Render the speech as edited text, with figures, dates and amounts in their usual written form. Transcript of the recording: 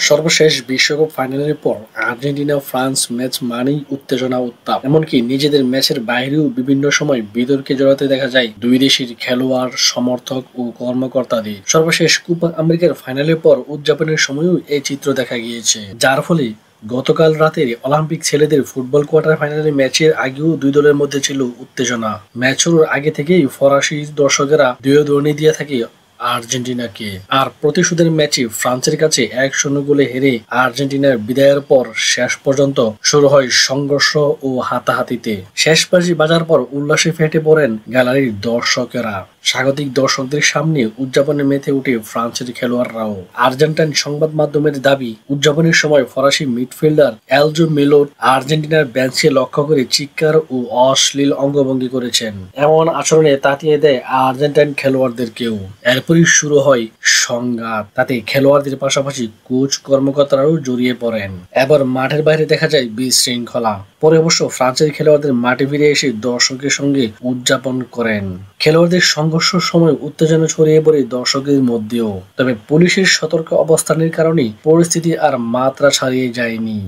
সর্বশেষ বিশ্বকাপ ফাইনালের পর আর্জেন্টিনা ফ্রান্স ম্যাচ মানেই উত্তেজনা উত্তাপ। এমনকি নিজেদের ম্যাচের বাইরেও বিভিন্ন সময় বিতর্কে জড়াতে দেখা যায় দুই দেশের খেলোয়াড়, সমর্থক ও কর্মকর্তাদের। সর্বশেষ কোপা আমেরিকার ফাইনালের পর উদযাপনের সময়ও এই চিত্র দেখা গিয়েছে, যার ফলে গতকাল রাতের অলিম্পিক ছেলেদের ফুটবল কোয়ার্টার ফাইনালের ম্যাচের আগেও দুই দলের মধ্যে ছিল উত্তেজনা। ম্যাচ শুরুর আগে থেকেই ফরাসি দর্শকেরা দৌড়াদৌড়ি দিয়ে থাকে আর্জেন্টিনাকে। আর প্রতিশোধের ম্যাচে ফ্রান্সের কাছে 1-0 গোলে হেরে আর্জেন্টিনার বিদায়ের পর শেষ পর্যন্ত শুরু হয় সংঘর্ষ ও হাতাহাতিতে। শেষ বাজি বাজার পর উল্লাসে ফেটে পড়েন গ্যালারির দর্শকেরা। স্বাগতিক দর্শকদের সামনে উদযাপনে মেতে উঠে ফ্রান্সের খেলোয়াড়রাও। আর্জেন্টাইন সংবাদ মাধ্যমের দাবি, উদযাপনের সময় ফরাসি মিডফিল্ডার এলজো মেলোট আর্জেন্টিনার বেঞ্চে লক্ষ্য করে চিৎকার ও অশ্লীল অঙ্গভঙ্গি করেছেন। এমন আচরণে তাতিয়ে দেয় আর্জেন্টাইন খেলোয়াড়দেরকেও। এরপরই শুরু হয় সংঘাত। তাতে খেলোয়াড়দের পাশাপাশি কোচ, কর্মকর্তারাও জড়িয়ে পড়েন। এবার মাঠের বাইরে দেখা যায় বিশৃঙ্খলা। পরে অবশ্য ফ্রান্সের খেলোয়াড়দের মাঠে ফিরে এসে দর্শকের সঙ্গে উদযাপন করেন। খেলোয়াড়দের সংঘর্ষের সময় উত্তেজনা ছড়িয়ে পড়ে দর্শকদের মধ্যেও। তবে পুলিশের সতর্ক অবস্থানের কারণে পরিস্থিতি আর মাত্রা ছাড়িয়ে যায়নি।